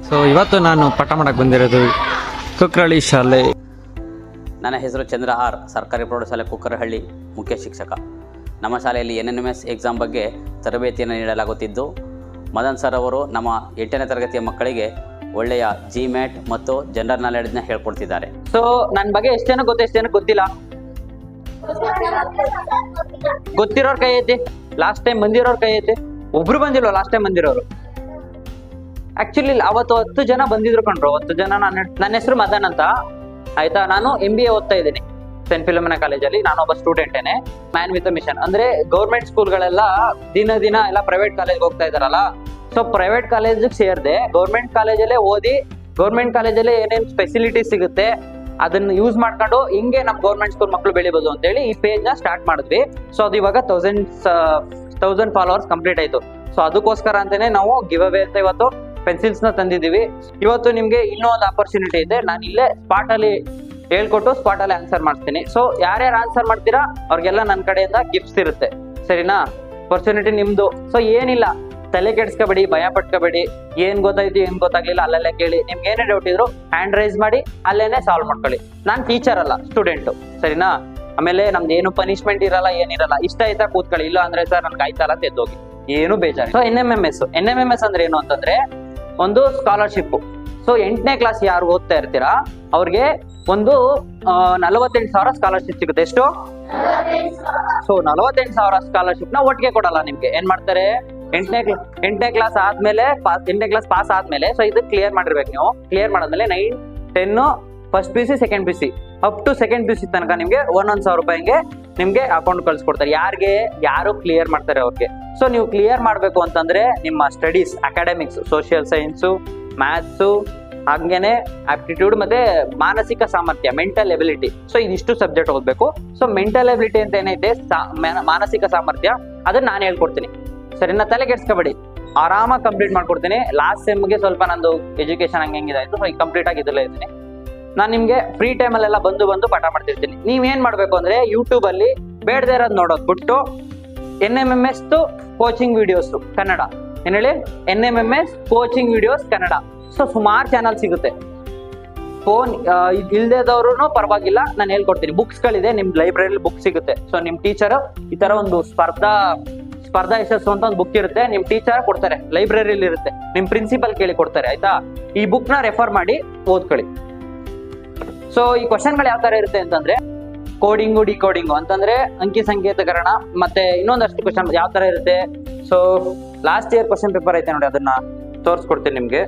So ಇವತ್ತು ನಾನು ಪಾಠ ಮಾಡಕ್ಕೆ ಬಂದಿರೋದು ಕುಕ್ರಳ್ಳಿ ಶಾಲೆ. ನನ್ನ ಹೆಸರು ಚಂದ್ರ ಆರ್, ಸರ್ಕಾರಿ ಪ್ರೌಢಶಾಲೆ ಕುಕ್ಕರಹಳ್ಳಿ ಮುಖ್ಯ ಶಿಕ್ಷಕ. ನಮ್ಮ ಶಾಲೆಯಲ್ಲಿ NNMS ಎಕ್ಸಾಮ್ ಬಗ್ಗೆ ತರಬೇತಿಯನ್ನು ನೀಡಲಾಗುತ್ತಿದ್ದು, ಮದನ್ ಸರ್ ಅವರು ನಮ್ಮ 8ನೇ ತರಗತಿಯ ಮಕ್ಕಳಿಗೆ ಒಳ್ಳೆಯ GMAT ಮತ್ತು ಜನರಲ್ ನಾಲೆಡ್ಜ್ನ ಹೇಳ್ಕೊಡ್ತಿದ್ದಾರೆ. ಸೊ ನನ್ನ ಬಗ್ಗೆ ಎಷ್ಟು ಜನ ಗೊತ್ತು, ಎಷ್ಟು ಜನ ಗೊತ್ತಿಲ್ಲ? ಗೊತ್ತಿರೋರ್ ಕೈ ಐತಿ. ಲಾಸ್ಟ್ ಟೈಮ್ ಬಂದಿರೋರ್ ಕೈ ಐತಿ. ಒಬ್ರು ಬಂದಿಲ್ವ ಲಾಸ್ಟ್ ಟೈಮ್ ಬಂದಿರೋರು? ಆಕ್ಚುಲಿ ಅವತ್ತು 10 ಜನ ಬಂದಿದ್ರು ಕಣ್ರು. 10 ಜನ. ನನ್ನ ಹೆಸರು ಮದನ್ ಅಂತ, ಆಯ್ತಾ. ನಾನು MBA ಓದ್ತಾ ಇದ್ದೀನಿ ಸೆಂಟ್ ಫಿಲೋಮಿನಾ ಕಾಲೇಜಲ್ಲಿ. ನಾನು ಒಬ್ಬ ಸ್ಟೂಡೆಂಟೇನೆ. ಮ್ಯಾನ್ ವಿತ್ ಮಿಷನ್ ಅಂದ್ರೆ ಗೌರ್ಮೆಂಟ್ ಸ್ಕೂಲ್ಗಳೆಲ್ಲ ದಿನ ಎಲ್ಲ ಪ್ರೈವೇಟ್ ಕಾಲೇಜ್ಗೆ ಹೋಗ್ತಾ ಇದಾರಲ್ಲ. ಸೊ ಪ್ರೈವೇಟ್ ಕಾಲೇಜಿಗೆ ಸೇರ್ದೆ ಗೌರ್ಮೆಂಟ್ ಕಾಲೇಜಲ್ಲೇ ಓದಿ, ಗೌರ್ಮೆಂಟ್ ಕಾಲೇಜಲ್ಲೇ ಏನೇನು ಫೆಸಿಲಿಟಿ ಸಿಗುತ್ತೆ ಅದನ್ನ ಯೂಸ್ ಮಾಡ್ಕೊಂಡು ಹಿಂಗೆ ನಮ್ ಗೌರ್ಮೆಂಟ್ ಸ್ಕೂಲ್ ಮಕ್ಕಳು ಬೆಳಿಬಹುದು ಅಂತ ಹೇಳಿ ಈ ಪೇಜ್ ನ ಸ್ಟಾರ್ಟ್ ಮಾಡಿದ್ವಿ. ಸೊ ಅದು ಇವಾಗ 1000 ಫಾಲೋವರ್ಸ್ ಕಂಪ್ಲೀಟ್ ಆಯ್ತು. ಸೊ ಅದಕ್ಕೋಸ್ಕರ ಅಂತಾನೆ ನಾವು ಗಿವ್ ಅವೇ ಅಂತ ಇವತ್ತು ಪೆನ್ಸಿಲ್ಸ್ ನ ತಂದಿದ್ದೀವಿ. ಇವತ್ತು ನಿಮ್ಗೆ ಇನ್ನೂ ಒಂದು ಆಪರ್ಚುನಿಟಿ ಇದೆ. ನಾನು ಇಲ್ಲೇ ಸ್ಪಾಟ್ ಅಲ್ಲಿ ಹೇಳ್ಕೊಟ್ಟು ಸ್ಪಾಟ್ ಅಲ್ಲಿ ಆನ್ಸರ್ ಮಾಡ್ತೀನಿ. ಸೊ ಯಾರ್ಯಾರು ಆನ್ಸರ್ ಮಾಡ್ತೀರಾ ಅವ್ರಿಗೆಲ್ಲ ನನ್ನ ಕಡೆಯಿಂದ ಗಿಫ್ಟ್ಸ್ ಇರುತ್ತೆ, ಸರಿನಾ? ಆಪರ್ಚುನಿಟಿ ನಿಮ್ದು. ಸೊ ಏನಿಲ್ಲ, ತಲೆ ಕೆಡ್ಸ್ಕೋಬೇಡಿ, ಭಯ ಪಟ್ಕೋಬೇಡಿ. ಏನ್ ಗೊತ್ತಾಯ್ತು ಏನ್ ಗೊತ್ತಾಗ್ಲಿಲ್ಲ ಅಲ್ಲಲ್ಲೇ ಕೇಳಿ. ನಿಮ್ಗೆ ಏನೇ ಡೌಟ್ ಇದ್ರು ಹ್ಯಾಂಡ್ ರೈಸ್ ಮಾಡಿ ಅಲ್ಲೇನೆ ಸಾಲ್ವ್ ಮಾಡ್ಕೊಳ್ಳಿ. ನಾನ್ ಟೀಚರ್ ಅಲ್ಲ, ಸ್ಟೂಡೆಂಟು, ಸರಿನಾ? ಆಮೇಲೆ ನಮ್ದು ಏನು ಪನಿಷ್ಮೆಂಟ್ ಇರಲ್ಲ, ಏನಿರಲ್ಲ. ಇಷ್ಟ ಆಯ್ತಾ ಕೂತ್ಕೊಳ್ಳಿ, ಇಲ್ಲ ಅಂದ್ರೆ ಸರ್ ನನ್ಗೆ ಆಯ್ತಲ್ಲ ಅಂತ ಎದ್ದೋಗಿ, ಏನು ಬೇಜಾರು. ಸೊ NMMS ಅಂದ್ರೆ ಏನು ಅಂತಂದ್ರೆ ಒಂದು ಸ್ಕಾಲರ್ಶಿಪ್. ಸೊ 8ನೇ ಕ್ಲಾಸ್ ಯಾರು ಓದ್ತಾ ಇರ್ತೀರಾ ಅವ್ರಿಗೆ ಒಂದು 48,000 ಸ್ಕಾಲರ್ಶಿಪ್ ಸಿಗುತ್ತೆ. ಎಷ್ಟು? ಸೊ 48,000 ಸ್ಕಾಲರ್ಶಿಪ್ ನ ಒಟ್ಟಿಗೆ ಕೊಡಲ್ಲ ನಿಮ್ಗೆ. ಏನ್ ಮಾಡ್ತಾರೆ, 8ನೇ ಕ್ಲಾಸ್ ಆದ್ಮೇಲೆ 8ನೇ ಕ್ಲಾಸ್ ಪಾಸ್ ಆದ್ಮೇಲೆ, ಸೊ ಇದು ಕ್ಲಿಯರ್ ಮಾಡಿರ್ಬೇಕು ನೀವು. ಕ್ಲಿಯರ್ ಮಾಡಾದ್ಮೇಲೆ 9, 10 first PUC, second PUC up to second PUC ತನಕ ನಿಮ್ಗೆ 1,000 ರೂಪಾಯಿಗೆ ನಿಮ್ಗೆ ಅಕೌಂಟ್ ಕಳ್ಸಿಕೊಡ್ತಾರೆ. ಯಾರು ಕ್ಲಿಯರ್ ಮಾಡ್ತಾರೆ ಅವ್ರಿಗೆ. ಸೊ ನೀವು ಕ್ಲಿಯರ್ ಮಾಡ್ಬೇಕು ಅಂತಂದ್ರೆ ನಿಮ್ಮ studies, academics, social science, maths, ಹಂಗೇನೆ ಆಪ್ಟಿಟ್ಯೂಡ್ ಮತ್ತೆ ಮಾನಸಿಕ ಸಾಮರ್ಥ್ಯ, ಮೆಂಟಲ್ ಎಬಿಲಿಟಿ. ಸೊ ಇದಿಷ್ಟು ಸಬ್ಜೆಕ್ಟ್ ಓದ್ಬೇಕು. ಸೊ ಮೆಂಟಲ್ ಎಬಿಲಿಟಿ ಅಂತ ಏನೈತೆ, ಮಾನಸಿಕ ಸಾಮರ್ಥ್ಯ, ಅದನ್ನ ನಾನು ಹೇಳ್ಕೊಡ್ತೀನಿ, ಸರಿನಾ? ತಲೆ ಕೆಡ್ಸ್ಕೊಬೇಡಿ, ಆರಾಮಾಗಿ ಕಂಪ್ಲೀಟ್ ಮಾಡ್ಕೊಡ್ತೀನಿ. ಲಾಸ್ಟ್ ಸೆಮ್ಗೆ ಸ್ವಲ್ಪ ನಂದು ಎಜುಕೇಶನ್ ಹಂಗಿದಾಯ್ತು, ಸೊ ಈಗ ಕಂಪ್ಲೀಟ್ ಆಗಿ ಇದ್ರಲ್ಲೇ ಇದ್ದೀನಿ. ನಾನು ನಿಮ್ಗೆ ಫ್ರೀ ಟೈಮಲ್ಲೆಲ್ಲ ಬಂದು ಪಾಠ ಮಾಡ್ತಿರ್ತೀನಿ. ನೀವೇನ್ ಮಾಡ್ಬೇಕು ಅಂದ್ರೆ ಯೂಟ್ಯೂಬ್ ಅಲ್ಲಿ ಬೇಡದೇ ಇರೋದು ನೋಡೋದು ಬಿಟ್ಟು NMMS ಕೋಚಿಂಗ್ ವಿಡಿಯೋಸ್ ಕನ್ನಡ, ಏನ್ ಹೇಳಿ, NMMS coaching videos Kannada. So ಸುಮಾರು ಚಾನಲ್ ಸಿಗುತ್ತೆ. ಫೋನ್ ಇಲ್ದೇದವ್ರು ಪರವಾಗಿಲ್ಲ, ನಾನು ಹೇಳ್ಕೊಡ್ತೀನಿ. ಬುಕ್ಸ್ಗಳಿದೆ, ನಿಮ್ ಲೈಬ್ರರಿಲಿ ಬುಕ್ ಸಿಗುತ್ತೆ. ಸೊ ನಿಮ್ ಟೀಚರ್ ಈ ತರ ಒಂದು ಸ್ಪರ್ಧಾ ಯಶಸ್ಸು ಅಂತ ಒಂದು ಬುಕ್ ಇರುತ್ತೆ, ನಿಮ್ ಟೀಚರ್ ಕೊಡ್ತಾರೆ, ಲೈಬ್ರರಿಲಿ ಇರುತ್ತೆ, ನಿಮ್ ಪ್ರಿನ್ಸಿಪಲ್ ಕೇಳಿ ಕೊಡ್ತಾರೆ, ಆಯ್ತಾ? ಈ ಬುಕ್ ನ ರೆಫರ್ ಮಾಡಿ ಓದ್ಕೊಳ್ಳಿ. ಸೊ ಈ ಕ್ವಶನ್ಗಳು ಯಾವ ತರ ಇರುತ್ತೆ ಅಂತಂದ್ರೆ, ಕೋಡಿಂಗು, ಡಿಕೋಡಿಂಗು ಅಂತಂದ್ರೆ ಅಂಕಿ ಸಂಕೇತಕರಣ, ಮತ್ತೆ ಇನ್ನೊಂದಷ್ಟು ಕ್ವಶನ್ ಯಾವ ತರ ಇರುತ್ತೆ. So last year question paper ಐತೆ ನೋಡಿ, ಅದನ್ನ ತೋರಿಸ್ಕೊಡ್ತೀನಿ ನಿಮ್ಗೆ.